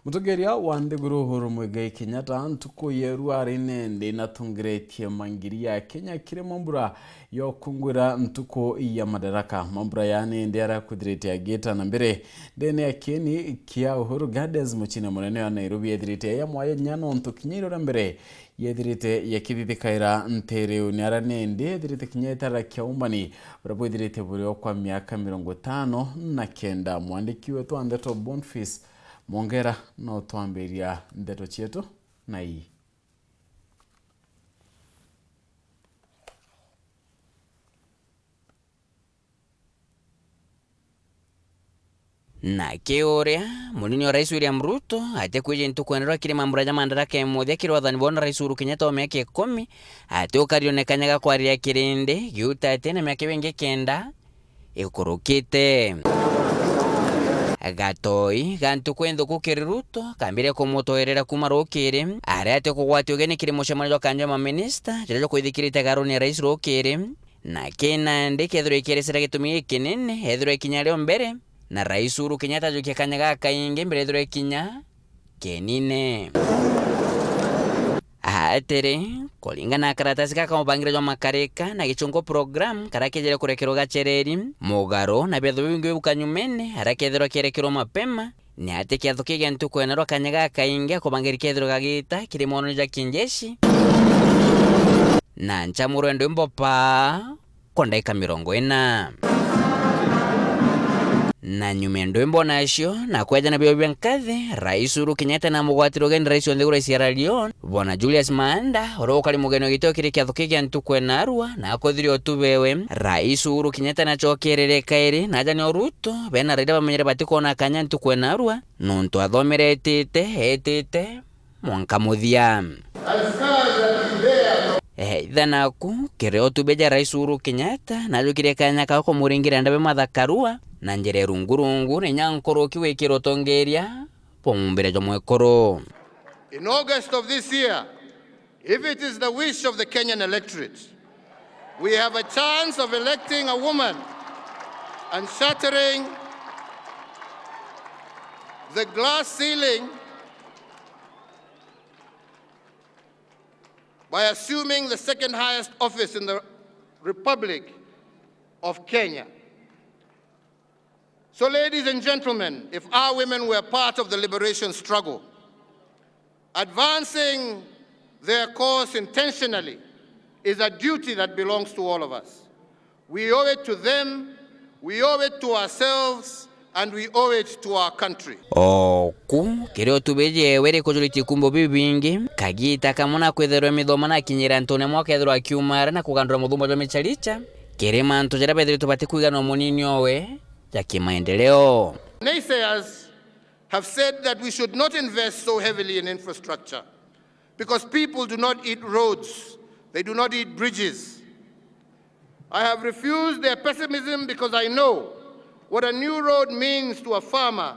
Mutogeria wande guru huru mwegai Kenyatta ntuko yeru arine nde natungiretie mangiri ya Kenya kire mambura yo kungwira ntuko Ya Madaraka mambura yani ndiara kudiretia geta na mbere dene ya keni kia uhuru gardens muchine munene ya Nairobi yedirite ya mwaye nyano ntukinyiro na mbere yedirite ya kidithikaira ntere uniarane ndi yedirite kinyetara kia umani urabu yedirite buri kwa miaka 59 mwandiki wetu Andeto Boniface Mongera no tuamberia ndeto chetu na hii. Na keoria munini wa rais William Ruto ate kuje ntukwenera kile mambura ya Madaraka emothia kile wathani bona rais Uhuru Kenyatta wa miaka 10 ate ukarionekanyaga kwaria kirinde giutate na miaka wenge kenda ikurukite gatoi gantu kwendo kukiri Ruto kambire kumutoerera kumarokere ari ate kugwati ugeni kiri mushamanyo kanja ma minister jero kwithikirite garoni rais rokere na kena ndikethro kiresera gitumi kinene ethro kinyareo mbere na rais Uhuru Kenyatta jukia kanyaga kainge mbere ethro kinya kenine atere kolingana karatasi kaka mubangire jo makareka na gichungo program karakejere kurekero gachereri mugaro na betho bingi bukanyumene harakethero kerekero mapema ni ate kiathuke gentu kwenero kanyaga kainge kubangire kethero gagita kiri mono ja kinjeshi na nchamuro ndo mbopa kondaika 40 na nyumendo mbona asho na kweja na biyo byankathe rais Uhuru Kenyatta na mugwatiro gani rais wa ndegura Sierra Leone bona Julius Maanda oro kali mugeno gityo kiri kyathuke gyantu kwenarwa na akothiri otubewe rais Uhuru Kenyatta na chokerere kaire na jani Ruto bena rida bamenyere batikona kanya ntu kwenarwa nonto athomeretete etete mwanka muthia thanaku kire otubeja rais Uhuru Kenyatta na jukire kanya kako muringira ndabe mathakarua na njere rungurungu ni nyankoro kiwekiro tongeria pomumbere jo mwekoro. In August of this year, if it is the wish of the Kenyan electorate, we have a chance of electing a woman and shattering the glass ceiling by assuming the second highest office in the Republic of Kenya. So, ladies and gentlemen, if our women were part of the liberation struggle, advancing their cause intentionally is a duty that belongs to all of us. We owe it to them, we owe it to ourselves, and we owe it to our country. Oku kire otubeje were kujuliti kumbo bibingi kagita kamuna kwethero mithoma na kinyira ntone mwakethero akiumara na kugandura muthumbo jo michalicha kire mantu jara bethiro tubate kuigana munini owe ya kimaendeleo. Naysayers have said that we should not invest so heavily in infrastructure because people do not eat roads, they do not eat bridges. I have refused their pessimism because I know what a new road means to a farmer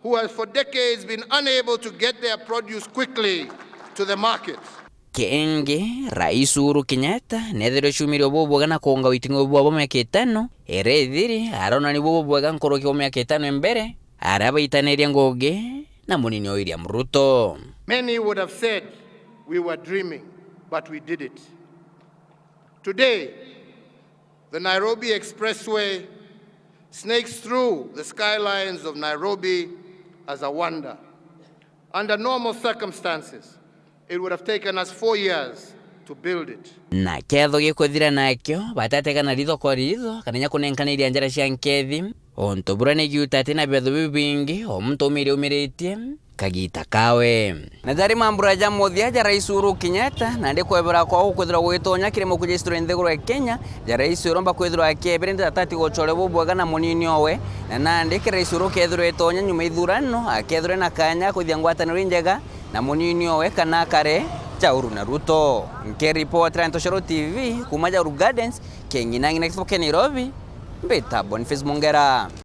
who has for decades been unable to get their produce quickly to the market. Kenge rais Uhuru Kenyatta nethero shumiro bobo gana konga witingo bobo miaka 5 erethiri arona ni bobo bwega nkoroki wa miaka 5 embere araba itaneria ngoge na munini William Ruto. Many would have said we were dreaming, but we did it. Today, the Nairobi Expressway snakes through the skylines of Nairobi as a wonder. Under normal circumstances, it would have taken us 4 years to build it. Na ketho gikuthira nakyo batatekana ritho ritho kananya kunenkaniria njara cia nkethi onto burane giutate na betho bibingi omuntu umiretie kagita kawe na jari mambura ja mothia ja rais Uhuru Kenyatta na ndi kwebera kwa ukwithira gwitonya kire mukujistro ndeguro ya Kenya ja rais uromba kwithira akebere ndatati gochore bubwaga na munini owe na ndi rais Uhuru kethiro itonya nyuma ithurano akethire na kanya kuthia ngwataniro njega na munini owe kana kare cha Uhuru na Ruto. Nke report Rantoshero TV kumaja Uru Gardens Kenginangi next Nairobi Beta Boniface Mongera.